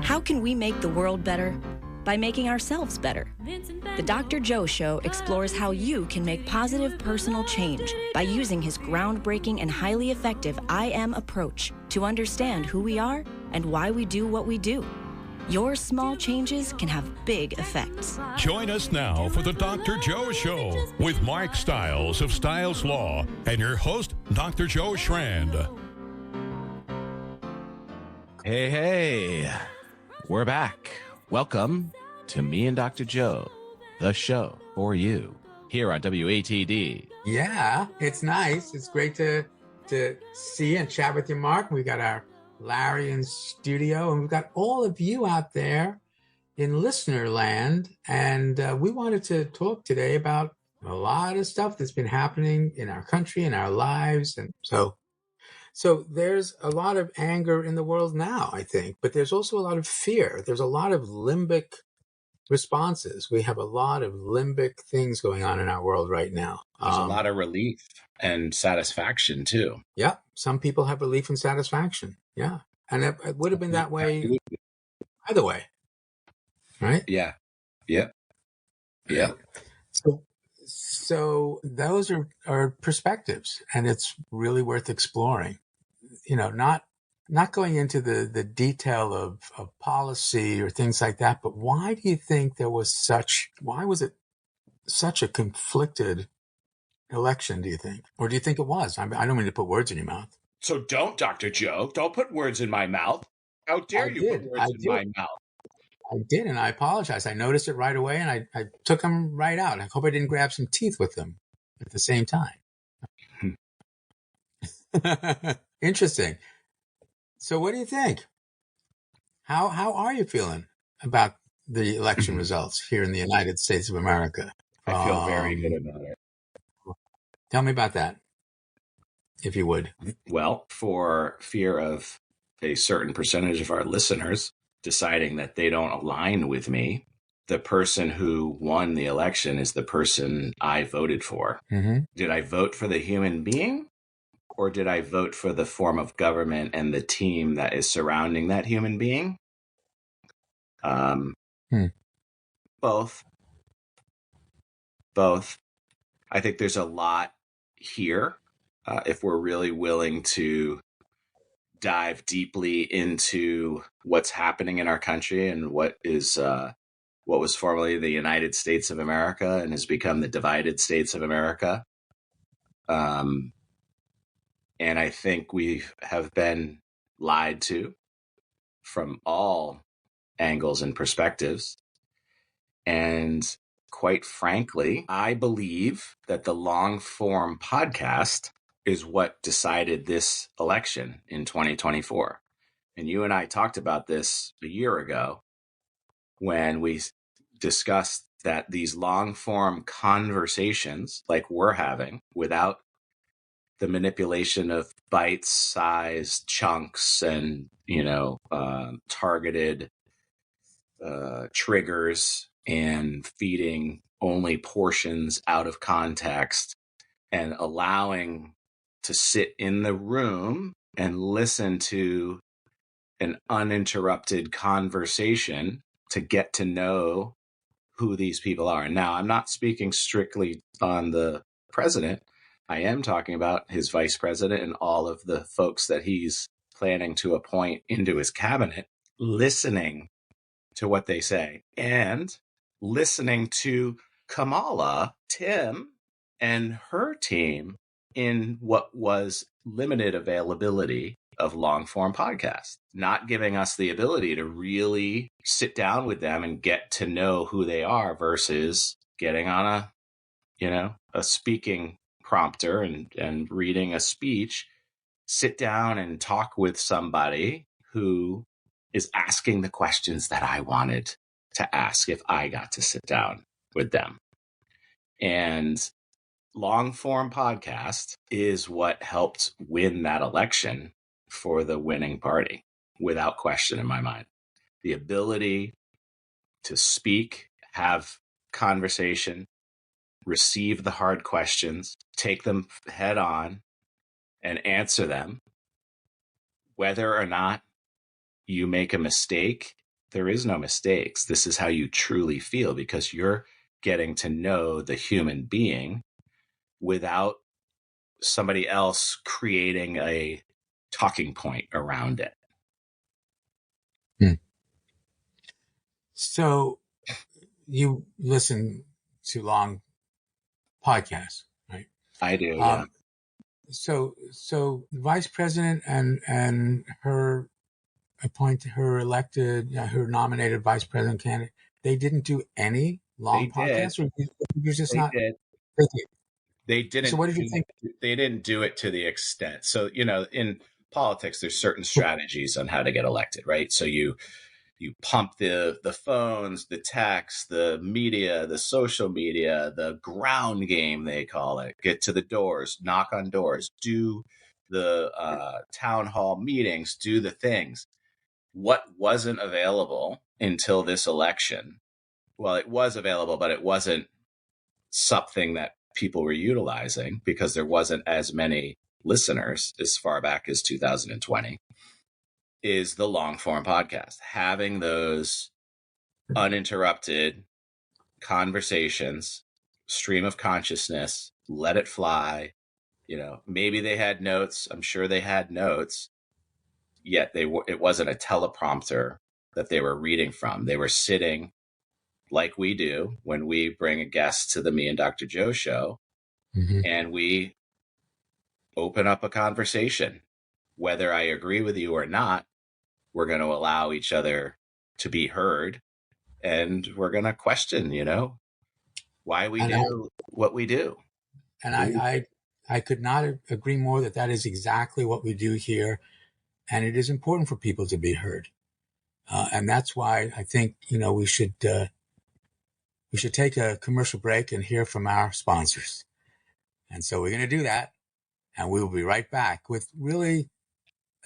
How can we make the world better? By making ourselves better. The Dr. Joe Show explores how you can make positive personal change by using his groundbreaking and highly effective I Am approach to understand who we are and why we do what we do. Your small changes can have big effects. Join us now for the Dr. Joe Show with Mark Stiles of Stiles Law and your host, Dr. Joe Schrand. Hey, we're back. Welcome to Me and Dr. Joe, the show for you here on WATD. Yeah, it's nice. It's great to see and chat with you, Mark. We got our Larry in studio, and we've got all of you out there in listener land. And we wanted to talk today about a lot of stuff that's been happening in our country and our lives. And so there's a lot of anger in the world now, I think, but there's also a lot of fear. There's a lot of limbic responses. We have a lot of limbic things going on in our world right now. There's a lot of relief and satisfaction too. Yeah. Some people have relief and satisfaction. Yeah. And it would have been that way either way. Right? Yeah. Yep. Yeah. So those are perspectives, and it's really worth exploring. You know, not going into the detail of policy or things like that, but why do you think why was it such a conflicted election, do you think? Or do you think it was? I don't mean to put words in your mouth. So don't, Dr. Joe. Don't put words in my mouth. How dare you put words in my mouth? I did, and I apologize. I noticed it right away, and I took them right out. I hope I didn't grab some teeth with them at the same time. Interesting. So what do you think? How are you feeling about the election results here in the United States of America? I feel very good about it. Tell me about that, if you would. Well, for fear of a certain percentage of our listeners deciding that they don't align with me, the person who won the election is the person I voted for. Mm-hmm. Did I vote for the human being, or did I vote for the form of government and the team that is surrounding that human being? Both. I think there's a lot here if we're really willing to dive deeply into what's happening in our country and what was formerly the United States of America and has become the divided states of America. And I think we have been lied to from all angles and perspectives. And quite frankly, I believe that the long form podcast is what decided this election in 2024. And you and I talked about this a year ago when we discussed that these long form conversations like we're having without the manipulation of bite-sized chunks and, targeted triggers and feeding only portions out of context and allowing to sit in the room and listen to an uninterrupted conversation to get to know who these people are. And now I'm not speaking strictly on the president. I am talking about his vice president and all of the folks that he's planning to appoint into his cabinet, listening to what they say and listening to Kamala, Tim, and her team in what was limited availability of long form podcasts, not giving us the ability to really sit down with them and get to know who they are versus getting on a speaking prompter and reading a speech, sit down and talk with somebody who is asking the questions that I wanted to ask if I got to sit down with them. And long form podcast is what helped win that election for the winning party, without question in my mind. The ability to speak, have conversation, receive the hard questions, take them head on and answer them, whether or not you make a mistake there is no mistakes. This is how you truly feel, because you're getting to know the human being without somebody else creating a talking point around it. So you listen to long podcasts, right? I do, yeah. So the vice president and her her nominated vice president candidate, they didn't do any long podcasts, or you're just not? Did. They did. They didn't. So what did you think? They didn't do it to the extent. So, in politics, there's certain strategies on how to get elected, right? So you pump the phones, the texts, the media, the social media, the ground game, they call it. Get to the doors, knock on doors, do the town hall meetings, do the things. What wasn't available until this election? Well, it was available, but it wasn't something that people were utilizing because there wasn't as many listeners as far back as 2020, is the long form podcast. Having those uninterrupted conversations, stream of consciousness, let it fly. Maybe they had notes. I'm sure they had notes, yet it wasn't a teleprompter that they were reading from. They were sitting like we do when we bring a guest to the Me and Dr. Joe show, and we open up a conversation. Whether I agree with you or not, we're going to allow each other to be heard, and we're going to question, why we do what we do. And I could not agree more that is exactly what we do here. And it is important for people to be heard. And that's why I think, we should take a commercial break and hear from our sponsors. And so we're going to do that. And we will be right back with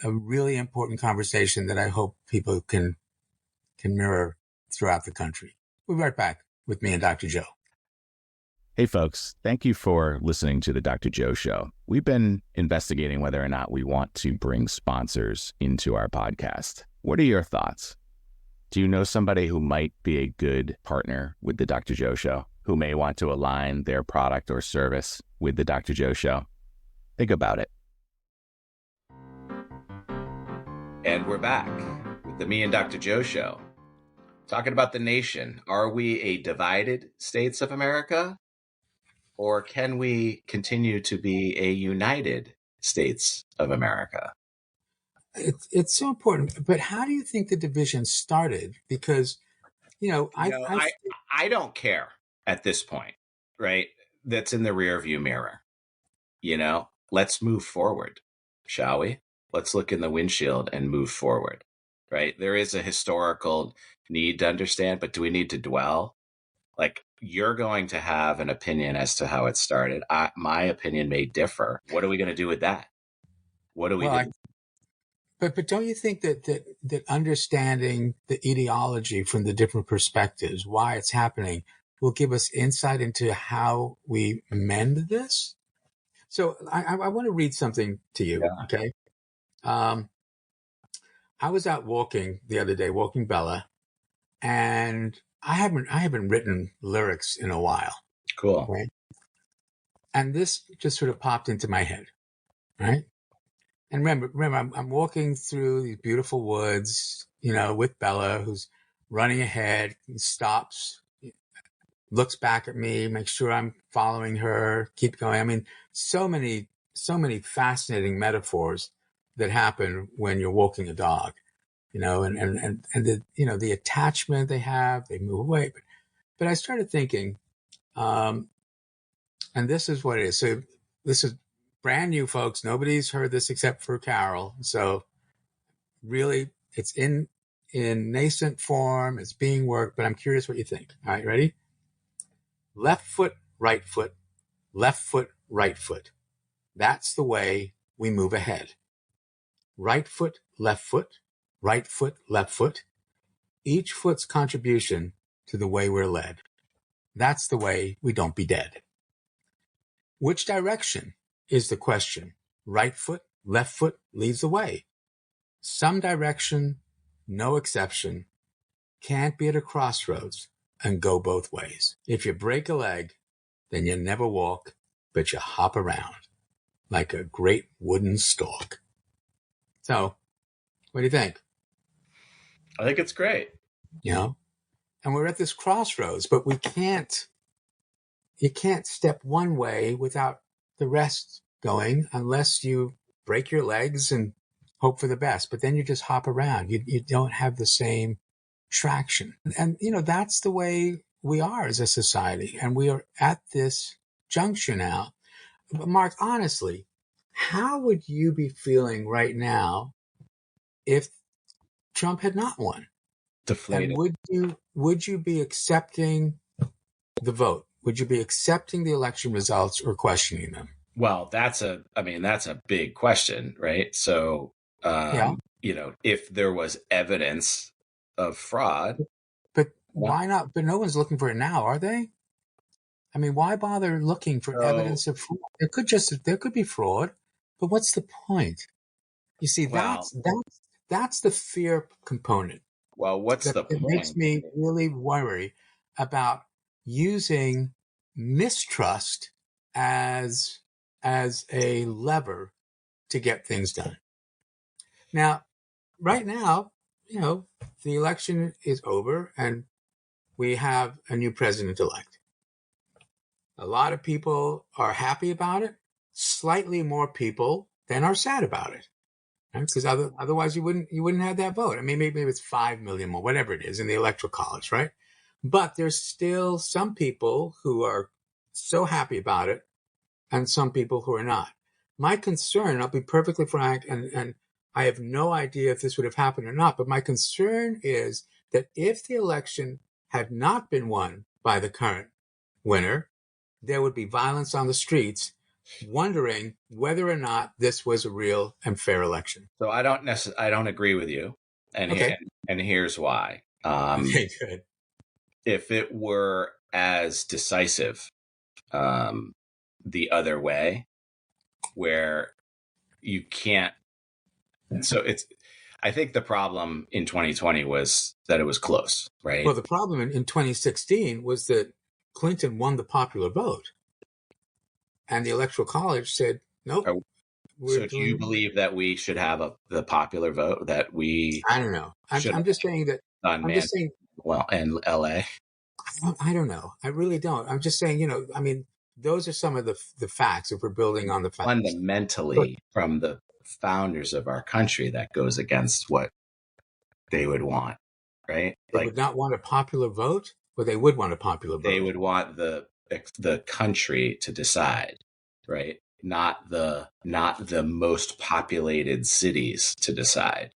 a really important conversation that I hope people can mirror throughout the country. We'll be right back with Me and Dr. Joe. Hey folks, thank you for listening to the Dr. Joe Show. We've been investigating whether or not we want to bring sponsors into our podcast. What are your thoughts? Do you know somebody who might be a good partner with the Dr. Joe Show, who may want to align their product or service with the Dr. Joe Show? Think about it. And we're back with the Me and Dr. Joe Show, talking about the nation. Are we a divided states of America, or can we continue to be a united states of America? It's so important. But how do you think the division started? Because, I don't care at this point, right? That's in the rearview mirror. Let's move forward, shall we? Let's look in the windshield and move forward, right? There is a historical need to understand, but do we need to dwell? Like, you're going to have an opinion as to how it started. My opinion may differ. What are we going to do with that? What do we do? But don't you think that understanding the ideology from the different perspectives, why it's happening, will give us insight into how we mend this? So I want to read something to you, okay? I was out walking the other day, walking Bella, and I haven't written lyrics in a while. Cool. Right? And this just sort of popped into my head, right? And remember, I'm walking through these beautiful woods, with Bella, who's running ahead, stops, looks back at me, makes sure I'm following her, keep going. I mean, so many fascinating metaphors that happen when you're walking a dog, and the, the attachment they have, they move away. But I started thinking, and this is what it is. So this is brand new, folks. Nobody's heard this except for Carol. So really, it's in nascent form. It's being worked, but I'm curious what you think. All right, ready? Left foot, right foot, left foot, right foot. That's the way we move ahead. Right foot, left foot, right foot, left foot. Each foot's contribution to the way we're led. That's the way we don't be dead. Which direction is the question? Right foot, left foot leads the way. Some direction, no exception. can't be at a crossroads and go both ways. If you break a leg, then you never walk, but you hop around like a great wooden stalk. So, what do you think? I think it's great. You know, and we're at this crossroads, but you can't step one way without the rest going unless you break your legs and hope for the best. But then you just hop around. You don't have the same traction. And, that's the way we are as a society. And we are at this juncture now. But Mark, honestly, how would you be feeling right now if Trump had not won? Deflated. And would you be accepting the vote? Would you be accepting the election results or questioning them? Well, that's a big question, right? So, if there was evidence of fraud. But why not? But no one's looking for it now, are they? I mean, why bother looking for evidence of fraud? There could be fraud, but what's the point? You see, that's the fear component. Well, what's the point? It makes me really worry about using mistrust as a lever to get things done. Now, right now, the election is over and we have a new president-elect. A lot of people are happy about it, slightly more people than are sad about it. Because otherwise you wouldn't have that vote. I mean, maybe it's 5 million more, whatever it is in the electoral college, right? But there's still some people who are so happy about it and some people who are not. My concern, I'll be perfectly frank, and I have no idea if this would have happened or not, but my concern is that if the election had not been won by the current winner, there would be violence on the streets, wondering whether or not this was a real and fair election. So I don't agree with you, and here's why. Okay, good. If it were as decisive the other way, where you can't, I think the problem in 2020 was that it was close, right? Well, the problem in 2016 was that Clinton won the popular vote. And the Electoral College said, nope. So do you believe that we should have the popular vote that we... I don't know. I'm just saying that... Well, and LA. I don't know. I really don't. I'm just saying, those are some of the facts if we're building on the facts. Fundamentally, from the founders of our country, that goes against what they would want, right? They would not want a popular vote, or they would want a popular vote? They would want the country to decide, right? Not the most populated cities to decide.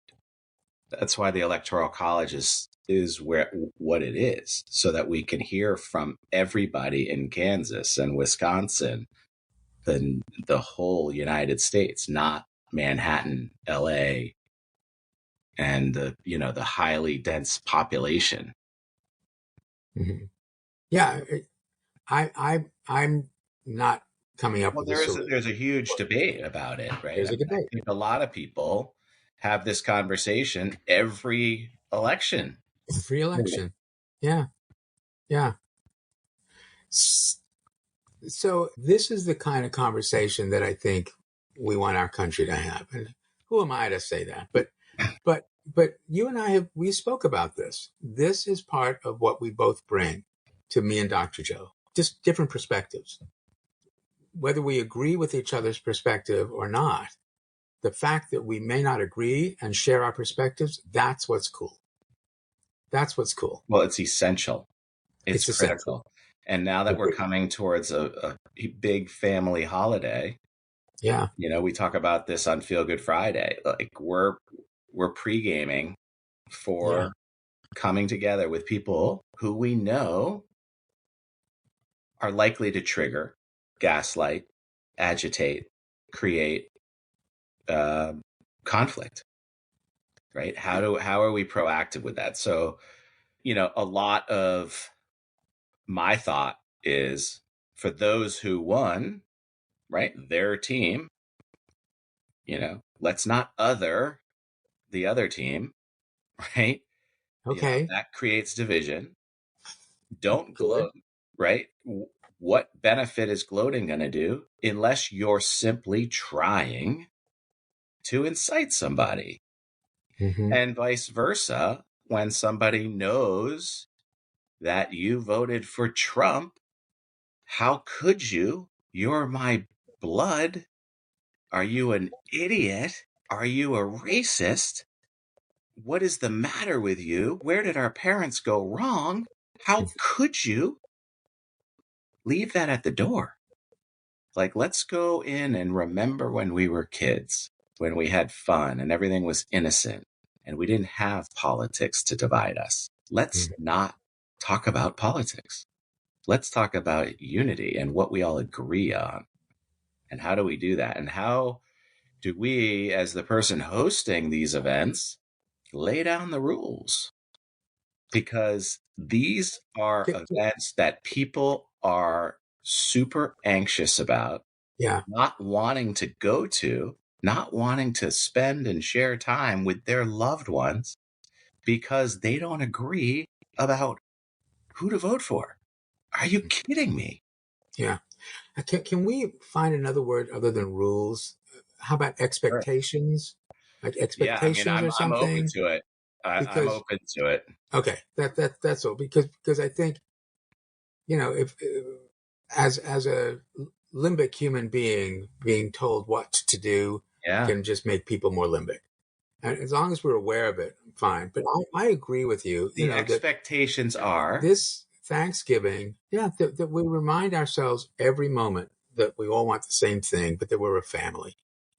That's why the Electoral College is what it is, so that we can hear from everybody in Kansas and Wisconsin, the whole United States, not Manhattan, LA, and the highly dense population. Mm-hmm. Yeah. I'm not coming up with there's a huge debate about it, right? There's a debate. I think a lot of people have this conversation every election. Every election. Yeah. So this is the kind of conversation that I think we want our country to have. And who am I to say that? But you and we spoke about this. This is part of what we both bring to me and Dr. Joe. Just different perspectives. Whether we agree with each other's perspective or not, the fact that we may not agree and share our perspectives, that's what's cool. That's what's cool. Well, it's essential. It's critical. Essential. And now that we're coming towards a big family holiday, we talk about this on Feel Good Friday. Like we're pre-gaming for coming together with people who we know are likely to trigger, gaslight, agitate, create conflict, right? How are we proactive with that? So, a lot of my thought is for those who won, right, their team, let's not other the other team, right? Okay. That creates division. Don't Good. gloat, right? What benefit is gloating going to do unless you're simply trying to incite somebody? Mm-hmm. And vice versa, when somebody knows that you voted for Trump, how could you? You're my blood. Are you an idiot? Are you a racist? What is the matter with you? Where did our parents go wrong? How could you? Leave that at the door. Like, let's go in and remember when we were kids, when we had fun and everything was innocent and we didn't have politics to divide us. Let's not talk about politics. Let's talk about unity and what we all agree on. And how do we do that? And how do we, as the person hosting these events, lay down the rules? Because these are events that people are super anxious about, Yeah. not wanting to go to, not wanting to spend and share time with their loved ones because they don't agree about who to vote for. Are you kidding me? Yeah. Can we find another word other than rules? How about expectations? Like Yeah, I mean, expectations or I'm open something? to it. I'm Because open to it. okay, that's all. Because I think, if as a limbic human being told what to do Yeah. can just make people more limbic. And as long as we're aware of it, fine. But I agree with you. The That expectations are this Thanksgiving, that we remind ourselves every moment that we all want the same thing, but that we're a family.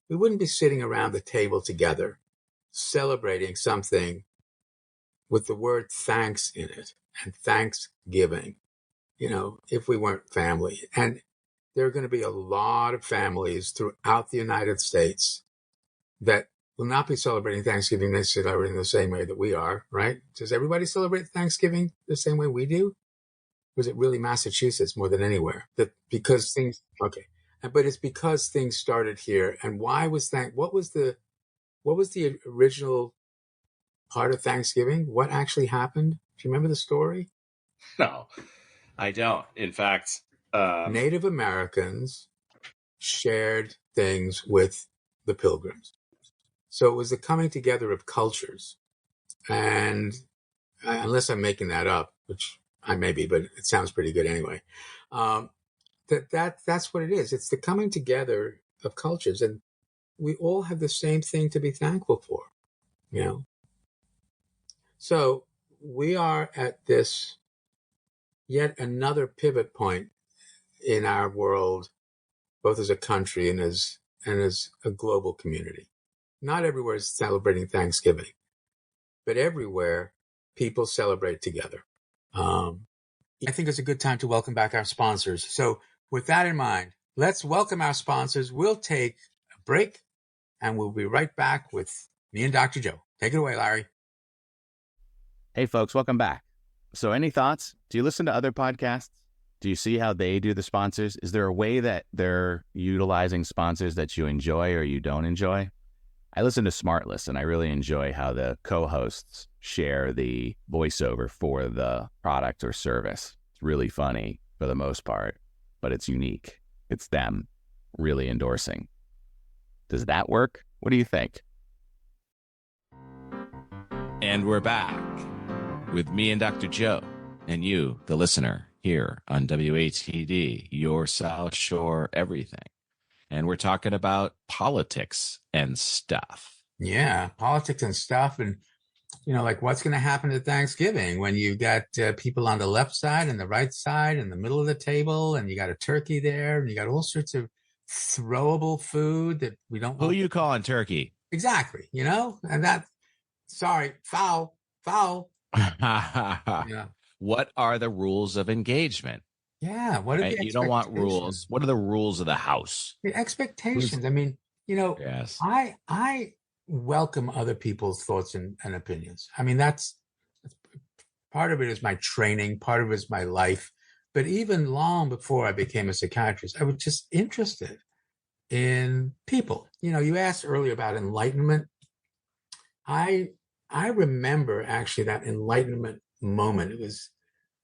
We wouldn't be sitting around the table together celebrating something with the word thanks in it and Thanksgiving, if we weren't family. And there are going to be a lot of families throughout the United States that will not be celebrating Thanksgiving necessarily in the same way that we are, right? Does everybody celebrate Thanksgiving the same way we do? Was it really Massachusetts more than anywhere? But it's because things started here. And why was that? What was the original part of Thanksgiving? What actually happened? Do you remember the story? no, I don't. In fact, Native Americans shared things with the Pilgrims. So it was the coming together of cultures. And unless I'm making that up, which I may be, but it sounds pretty good anyway. That's what it is. It's the coming together of cultures, and we all have the same thing to be thankful for, So we are at this yet another pivot point in our world, both as a country and as a global community. Not everywhere is celebrating Thanksgiving, but everywhere people celebrate together. I think it's a good time to welcome back our sponsors. So with that in mind, let's welcome our sponsors. We'll take a break and we'll be right back with me and Dr. Joe. Take it away, Larry. Hey folks, welcome back. So any thoughts? Do you listen to other podcasts? Do you see how they do the sponsors? Is there a way that they're utilizing sponsors that you enjoy or you don't enjoy? I listen to SmartLess and I really enjoy how the co-hosts share the voiceover for the product or service. It's really funny for the most part, but it's unique. It's them really endorsing. Does that work? What do you think? And we're back with me and Dr. Joe and you, the listener, here on WATD, your South Shore everything. And we're talking about politics and stuff. Yeah, politics and stuff. And, like what's going to happen at Thanksgiving when you got people on the left side and the right side and the middle of the table, and you got a turkey there, and you got all sorts of throwable food that we don't Who want. are you calling turkey? Exactly, and foul. Yeah. What are the rules of engagement? Yeah, what are the expectations? You don't want rules. What are the rules of the house? The expectations. I mean, Yes. I welcome other people's thoughts and opinions. I mean, that's part of it is my training, part of it is my life. But even long before I became a psychiatrist, I was just interested in people. You asked earlier about enlightenment. I I remember actually that enlightenment moment.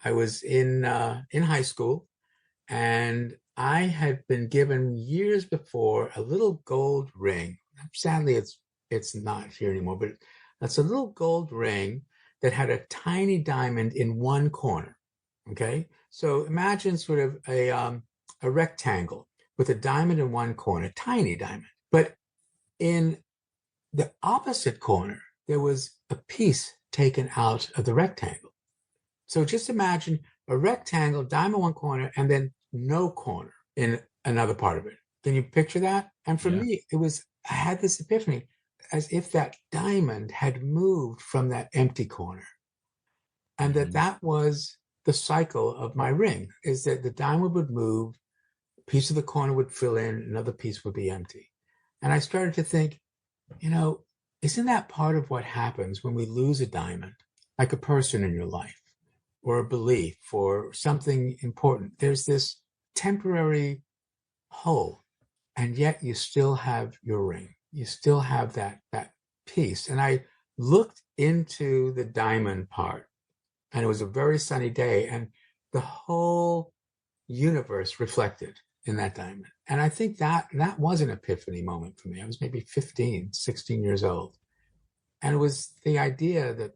I was in high school, and I had been given years before a little gold ring. Sadly, it's not here anymore, but that's a little gold ring that had a tiny diamond in one corner. Okay, so imagine sort of a rectangle with a diamond in one corner, tiny diamond, but in the opposite corner there was a piece taken out of the rectangle. So just imagine a rectangle, diamond one corner, and then no corner in another part of it. Can you picture that? And for me, I had this epiphany, as if that diamond had moved from that empty corner. And that was the cycle of my ring, is that the diamond would move, a piece of the corner would fill in, another piece would be empty. And I started to think, isn't that part of what happens when we lose a diamond, like a person in your life, or a belief, or something important? There's this temporary hole, and yet you still have your ring. You still have that piece. And I looked into the diamond part, and it was a very sunny day, and the whole universe reflected in that diamond. And I think that was an epiphany moment for me. I was maybe 15, 16 years old. And it was the idea that,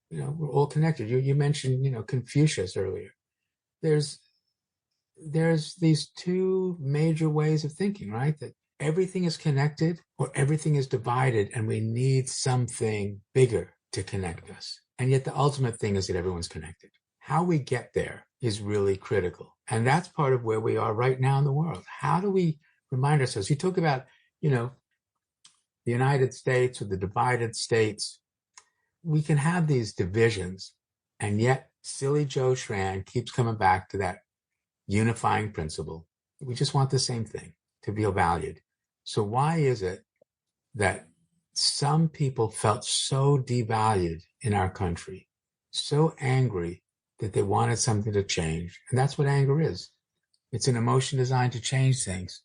we're all connected. You mentioned, Confucius earlier. There's these two major ways of thinking, right? That everything is connected or everything is divided, and we need something bigger to connect us. And yet the ultimate thing is that everyone's connected. How we get there is really critical. And that's part of where we are right now in the world. How do we remind ourselves? You talk about, the United States or the divided states. We can have these divisions, and yet silly Joe Schran keeps coming back to that unifying principle. We just want the same thing, to feel valued. So why is it that some people felt so devalued in our country, so angry that they wanted something to change? And that's what anger is. It's an emotion designed to change things.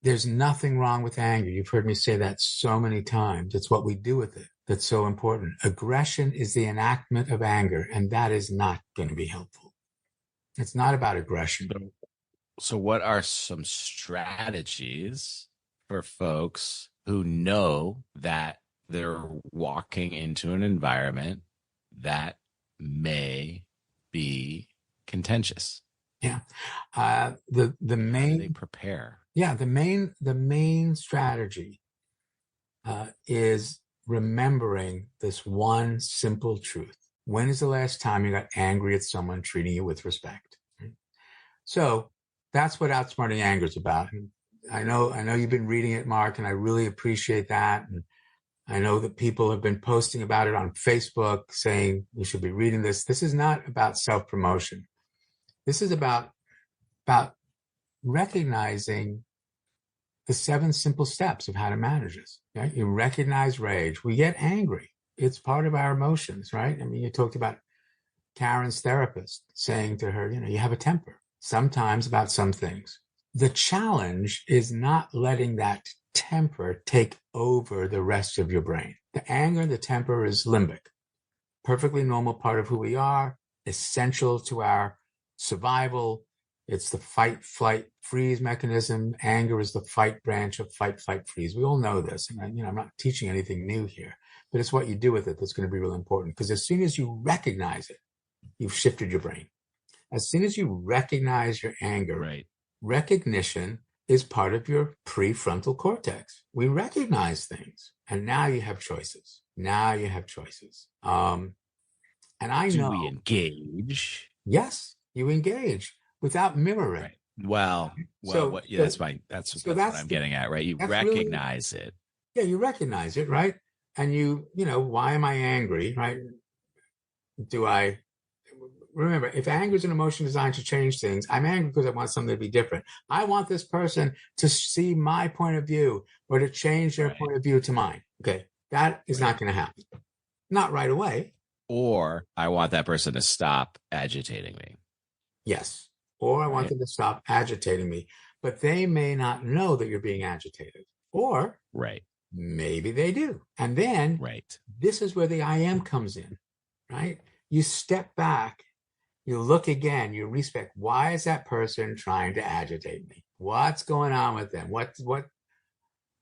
There's nothing wrong with anger. You've heard me say that so many times. It's what we do with it that's so important. Aggression is the enactment of anger, and that is not going to be helpful. It's not about aggression. So what are some strategies for folks who know that they're walking into an environment that may be contentious? Yeah. The main, how do they prepare? Yeah. The main strategy is remembering this one simple truth. When is the last time you got angry at someone treating you with respect? So that's what Outsmarting Anger is about. And I know you've been reading it, Mark, and I really appreciate that. And I know that people have been posting about it on Facebook, saying you should be reading this. This is not about self-promotion. This is about recognizing the 7 simple steps of how to manage this. Right? You recognize rage. We get angry. It's part of our emotions, right? I mean, you talked about Karen's therapist saying to her, you have a temper, sometimes about some things. The challenge is not letting that temper take over the rest of your brain. The anger, the temper is limbic, perfectly normal part of who we are, essential to our survival. It's the fight, flight, freeze mechanism. Anger is the fight branch of fight, flight, freeze. We all know this. And I'm not teaching anything new here, but it's what you do with it that's going to be really important. Because as soon as you recognize it, you've shifted your brain. As soon as you recognize your anger, right, recognition is part of your prefrontal cortex. We recognize things, and now you have choices. And I know. Do we engage? Yes, you engage without mirroring. Right. Well, that's what I'm getting at, right? You recognize it. Yeah, you recognize it, right? And why am I angry, right? Remember, if anger is an emotion designed to change things, I'm angry because I want something to be different. I want this person to see my point of view or to change their point of view to mine. Okay, that is not going to happen. Not right away. Or I want that person to stop agitating me. Yes. Or I want them to stop agitating me. But they may not know that you're being agitated. Or Maybe they do. And then Right. this is where the I am comes in, right? You step back, you look again, you respect. Why is that person trying to agitate me? What's going on with them?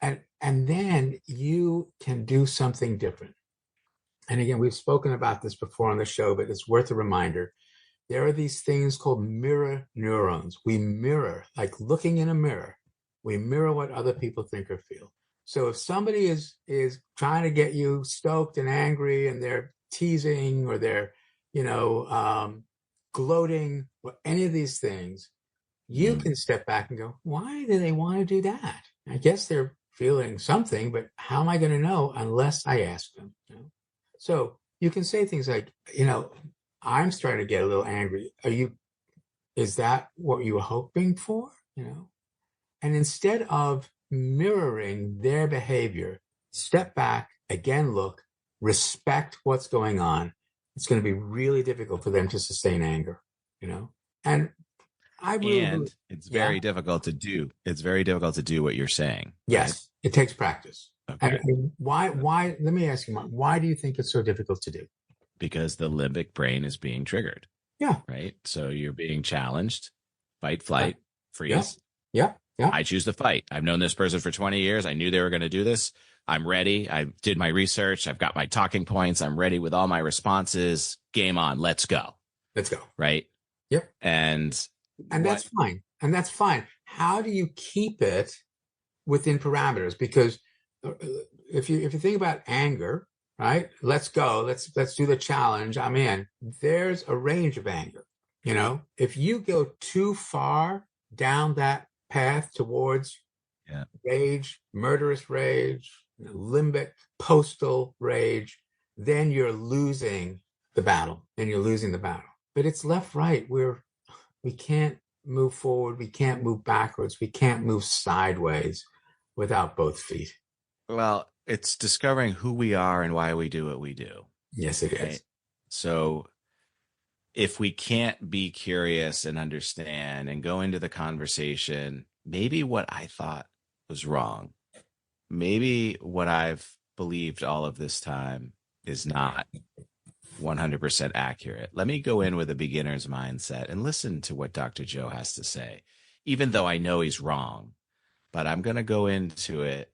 And then you can do something different. And again, we've spoken about this before on the show, but it's worth a reminder. There are these things called mirror neurons. We mirror, like looking in a mirror, we mirror what other people think or feel. So if somebody is trying to get you stoked and angry, and they're teasing, or they're, gloating, or any of these things, you can step back and go, why do they want to do that? I guess they're feeling something, but how am I going to know unless I ask them? So you can say things like, I'm starting to get a little angry. Is that what you were hoping for? And instead of mirroring their behavior, step back, again, look, respect what's going on. It's going to be really difficult for them to sustain anger, and it's very difficult to do. It's very difficult to do what you're saying. Yes, right? It takes practice. Okay. And why, let me ask you, Mark, why do you think it's so difficult to do? Because the limbic brain is being triggered. Yeah. Right. So you're being challenged, fight, flight, freeze. Yeah. I choose to fight. I've known this person for 20 years. I knew they were going to do this. I'm ready. I did my research. I've got my talking points. I'm ready with all my responses. Game on. Let's go. Right. Yep. And that's fine. And that's fine. How do you keep it within parameters? Because if you think about anger, right? Let's go. Let's do the challenge. I'm in. There's a range of anger. If you go too far down that path towards rage, murderous rage, limbic, postal rage, then you're losing the battle. But it's left, right. We can't move forward. We can't move backwards. We can't move sideways without both feet. Well, it's discovering who we are and why we do what we do. Yes, it is. So if we can't be curious and understand and go into the conversation, maybe what I thought was wrong, maybe what I've believed all of this time is not 100% accurate. Let me go in with a beginner's mindset and listen to what Dr. Joe has to say, even though I know he's wrong, but I'm going to go into it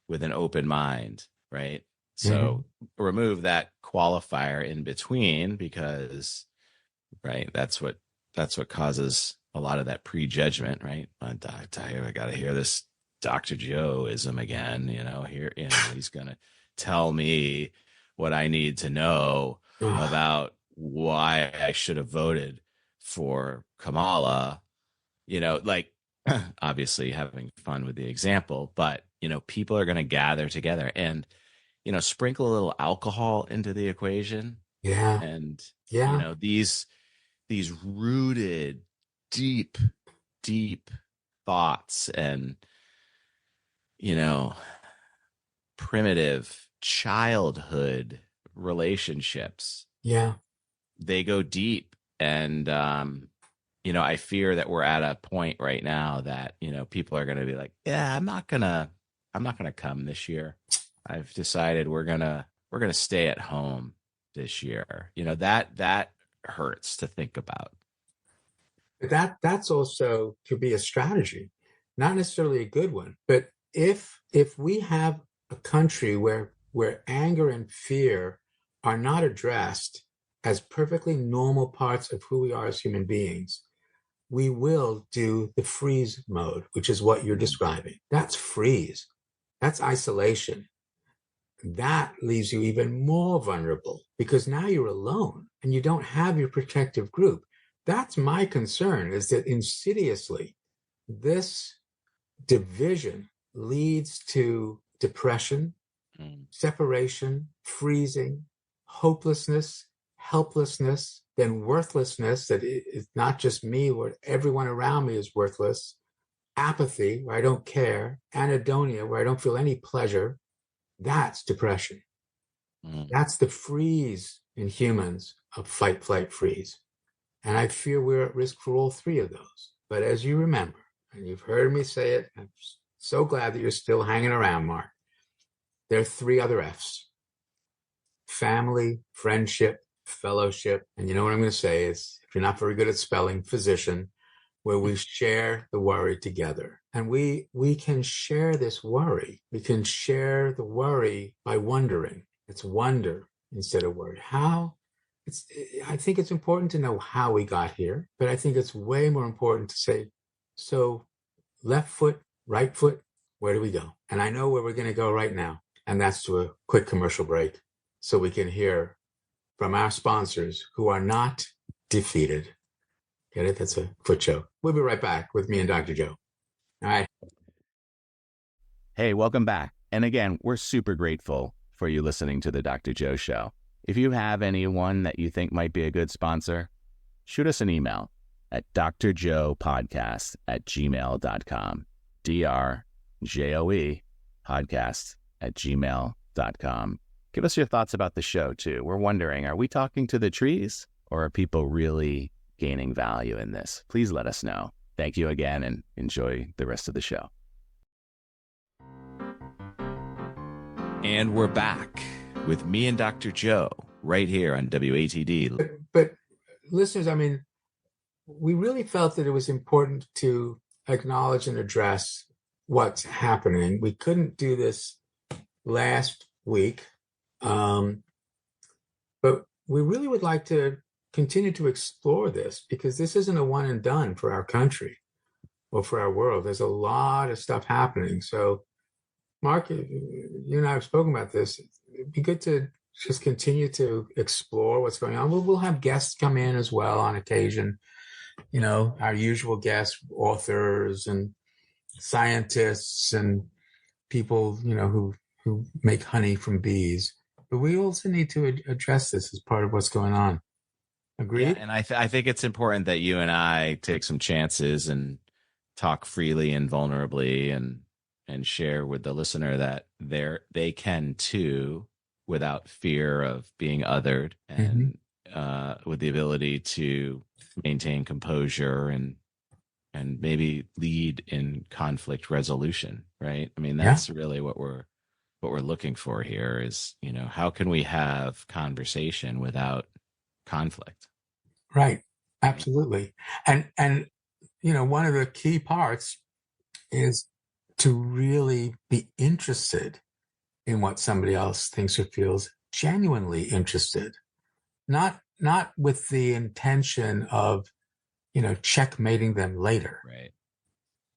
with an open mind, right? So remove that qualifier in between, because, right, that's what causes a lot of that prejudgment, right? I got to hear this Dr. Joe-ism again, he's going to tell me what I need to know about why I should have voted for Kamala, obviously having fun with the example, but, people are going to gather together and, sprinkle a little alcohol into the equation. Yeah. And, these rooted, deep thoughts and, primitive childhood relationships. Yeah. They go deep. And, I fear that we're at a point right now that, people are going to be like, yeah, I'm not going to come this year. I've decided we're going to stay at home this year. That hurts to think about. But that's also could be a strategy, not necessarily a good one. But if we have a country where anger and fear are not addressed as perfectly normal parts of who we are as human beings, we will do the freeze mode, which is what you're describing. That's freeze. That's isolation. That leaves you even more vulnerable because now you're alone and you don't have your protective group. That's my concern, is that insidiously this division leads to depression, separation, freezing, hopelessness, helplessness, then worthlessness, that it's not just me, where everyone around me is worthless, apathy, where I don't care, anhedonia, where I don't feel any pleasure. That's depression. That's the freeze in humans of fight, flight, freeze. And I fear we're at risk for all three of those. But as you remember, and you've heard me say it, I'm so glad that you're still hanging around, Mark. There are three other F's: family, friendship, fellowship. And you know what I'm going to say is, if you're not very good at spelling, physician, where we share the worry together. And we can share this worry. We can share the worry by wondering. It's wonder instead of worry. How? I think it's important to know how we got here, but I think it's way more important to say, so left foot, right foot, where do we go? And I know where we're going to go right now. And that's to a quick commercial break so we can hear from our sponsors who are not defeated. Get it? That's a foot show. We'll be right back with me and Dr. Joe. All right. Hey, welcome back. And again, we're super grateful for you listening to the Dr. Joe Show. If you have anyone that you think might be a good sponsor, shoot us an email at drjoepodcast@gmail.com. DRJOE podcast@gmail.com. Give us your thoughts about the show, too. We're wondering, are we talking to the trees, or are people really gaining value in this? Please let us know. Thank you again, and enjoy the rest of the show. And we're back with me and Dr. Joe right here on WATD. But listeners, I mean, we really felt that it was important to acknowledge and address what's happening. We couldn't do this last week, but we really would like to continue to explore this, because this isn't a one and done for our country or for our world. There's a lot of stuff happening. So, Mark, you and I have spoken about this. It'd be good to just continue to explore what's going on. We'll have guests come in as well on occasion. You know, our usual guests, authors and scientists and people, you know, who make honey from bees. But we also need to address this as part of what's going on. Agreed? Yeah, and I think it's important that you and I take some chances and talk freely and vulnerably and share with the listener that they can too, without fear of being othered, and with the ability to maintain composure and maybe lead in conflict resolution, right? I mean, that's really what we're looking for here is, you know, how can we have conversation without conflict? Right. Absolutely. And you know, one of the key parts is to really be interested in what somebody else thinks or feels, genuinely interested, not with the intention of, you know, checkmating them later, right?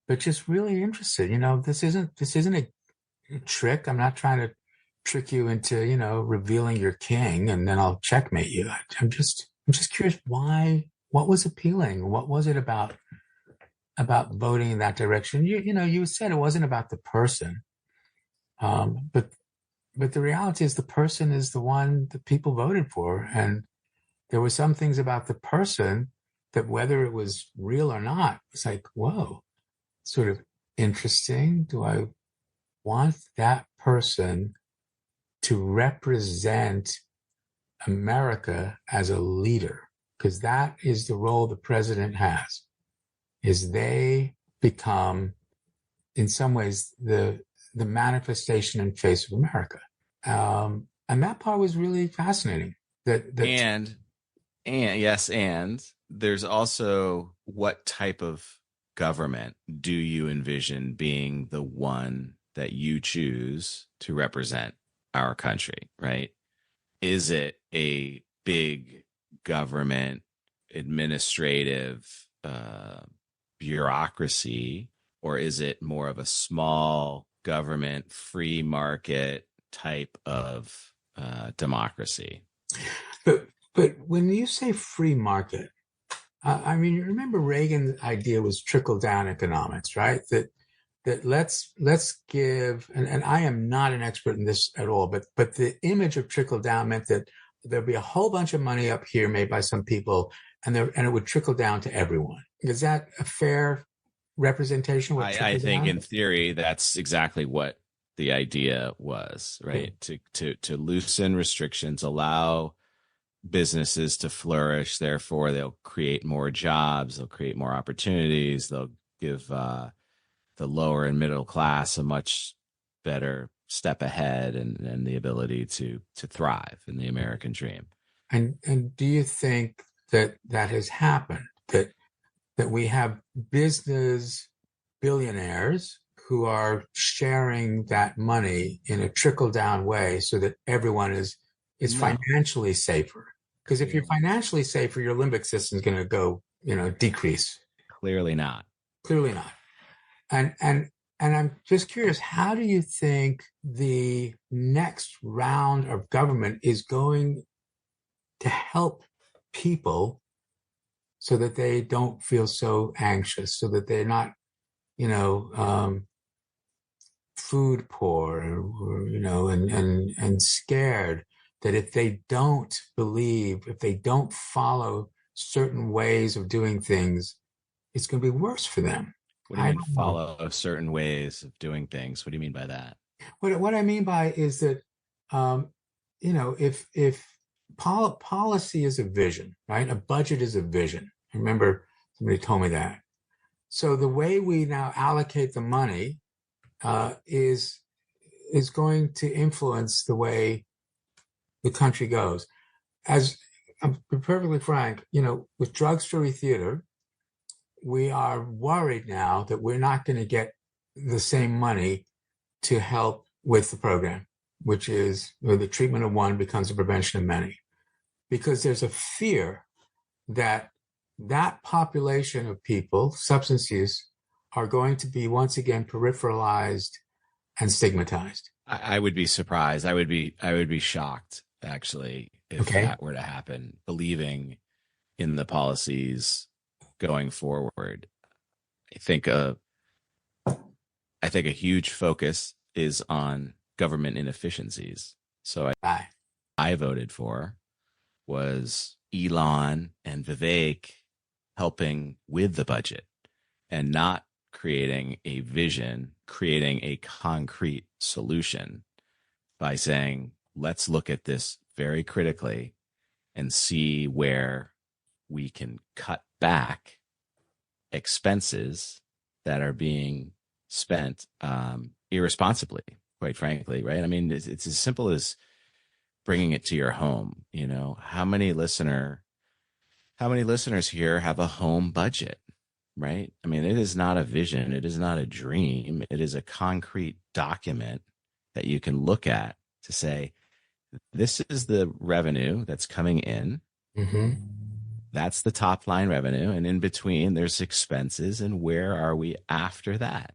But just really interested. You know, this isn't a trick. I'm not trying to trick you into, you know, revealing your king and then I'll checkmate you. I'm just curious why. What was appealing? What was it about voting in that direction? You know, you said it wasn't about the person, but the reality is the person is the one that people voted for, and there were some things about the person that, whether it was real or not, it's like, whoa, sort of interesting. Do I want that person to represent America as a leader? Because that is the role the president has. Is they become, in some ways, the manifestation and face of America. And that part was really fascinating. And there's also, what type of government do you envision being the one that you choose to represent our country, right? Is it a big government, administrative, bureaucracy, or is it more of a small government, free market type of democracy? But when you say free market, I mean, you remember Reagan's idea was trickle down economics, right? That let's give, and I am not an expert in this at all, but the image of trickle down meant that there'd be a whole bunch of money up here made by some people, and it would trickle down to everyone. Is that a fair representation? I think in theory, that's exactly what the idea was, right? Yeah. To loosen restrictions, allow businesses to flourish. Therefore, they'll create more jobs. They'll create more opportunities. They'll give the lower and middle class a much better step ahead and the ability to thrive in the American dream. And do you think that has happened? That we have business billionaires who are sharing that money in a trickle down way so that everyone is financially safer? Because if you're financially safer, your limbic system is going to go, decrease. Clearly not. Clearly not. And I'm just curious, how do you think the next round of government is going to help people so that they don't feel so anxious, so that they're not, food poor or and scared that if they don't believe, if they don't follow certain ways of doing things, it's going to be worse for them? What do you mean follow certain ways of doing things? What do you mean by that? What I mean by is that, if policy is a vision, right? A budget is a vision. I remember somebody told me that. So the way we now allocate the money is going to influence the way the country goes. As I'm perfectly frank, with Drug Story Theater, we are worried now that we're not going to get the same money to help with the program, which is where the treatment of one becomes a prevention of many. Because there's a fear that population of people, substance use, are going to be once again peripheralized and stigmatized. I would be surprised. I would be shocked, actually, if that were to happen, believing in the policies going forward. I think a huge focus is on government inefficiencies. So I voted for was Elon and Vivek helping with the budget and not creating a vision, creating a concrete solution by saying, let's look at this very critically and see where we can cut back expenses that are being spent irresponsibly, quite frankly, right? I mean, it's as simple as bringing it to your home. How many listeners here have a home budget, right? I mean, it is not a vision. It is not a dream. It is a concrete document that you can look at to say, this is the revenue that's coming in. Mm-hmm. That's the top line revenue. And in between, there's expenses. And where are we after that?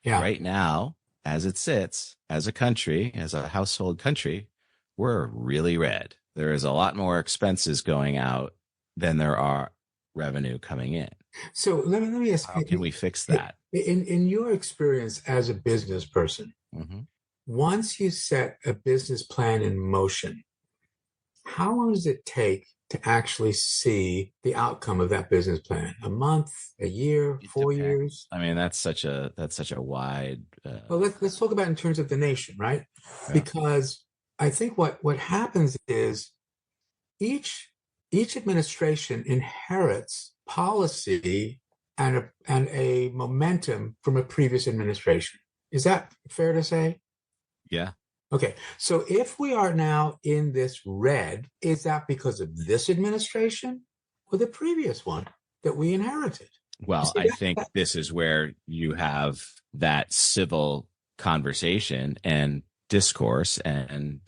Yeah. Right now, as it sits, as a country, as a household country, we're really red. There is a lot more expenses going out than there are revenue coming in. So let me ask, how can we fix that? In your experience as a business person, mm-hmm. Once you set a business plan in motion, how long does it take to actually see the outcome of that business plan? A month, a year, 4 years? I mean, that's such a wide. Well, let's talk about in terms of the nation, right? Yeah. Because I think what happens is each administration inherits policy and a momentum from a previous administration. Is that fair to say? Yeah. Okay. So if we are now in this red, is that because of this administration or the previous one that we inherited? Well, I think this is where you have that civil conversation and discourse and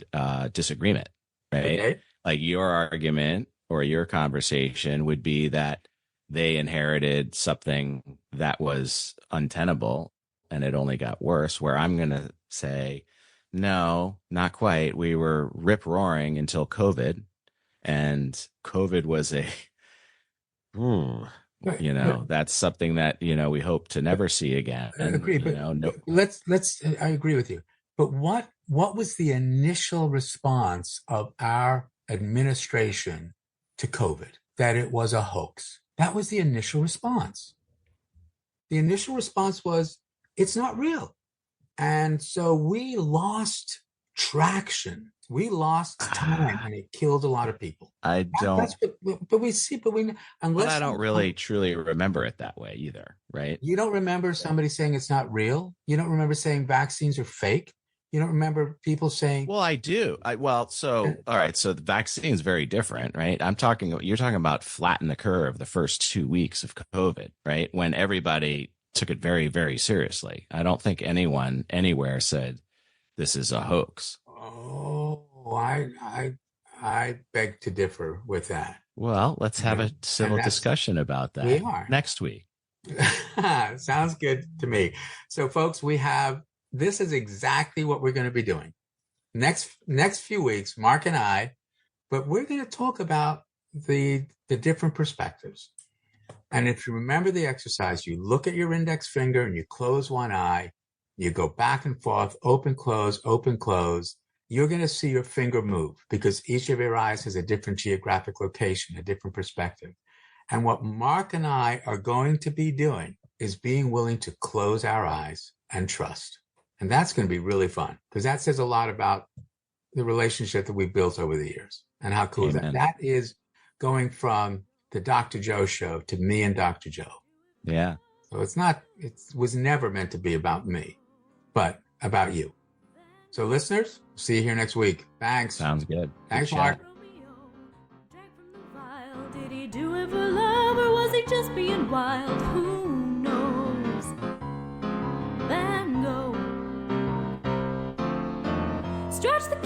disagreement, right? Okay. Like your argument or your conversation would be that they inherited something that was untenable and it only got worse, where I'm going to say, no, not quite. We were rip roaring until COVID, and COVID was that's something that, we hope to never see again. I agree, but I agree with you. But what was the initial response of our administration to COVID? That it was a hoax. That was the initial response. The initial response was, it's not real. And so we lost traction. We lost time, and it killed a lot of people. I don't. But I don't really truly remember it that way either, right? You don't remember somebody saying it's not real? You don't remember saying vaccines are fake? You don't remember people saying, Well, I do. All right. So the vaccine is very different, right? You're talking about flatten the curve the first 2 weeks of COVID, right? When everybody took it very, very seriously. I don't think anyone anywhere said this is a hoax. oh, I beg to differ with that. Well, let's have a civil discussion about that we are. next week. Sounds good to me. So, folks, this is exactly what we're going to be doing next few weeks, Mark and I, but we're going to talk about the different perspectives. And if you remember the exercise, you look at your index finger and you close one eye, you go back and forth, open, close, you're going to see your finger move because each of your eyes has a different geographic location, a different perspective. And what Mark and I are going to be doing is being willing to close our eyes and trust. And that's going to be really fun because that says a lot about the relationship that we've built over the years and how cool that is, going from the Dr. Joe show to me and Dr. Joe. Yeah. So it was never meant to be about me, but about you. So listeners, see you here next week. Thanks. Sounds good. Thanks, Mark. Did he do it for love or was he just being wild? Who knows? Van Gogh. Stretch the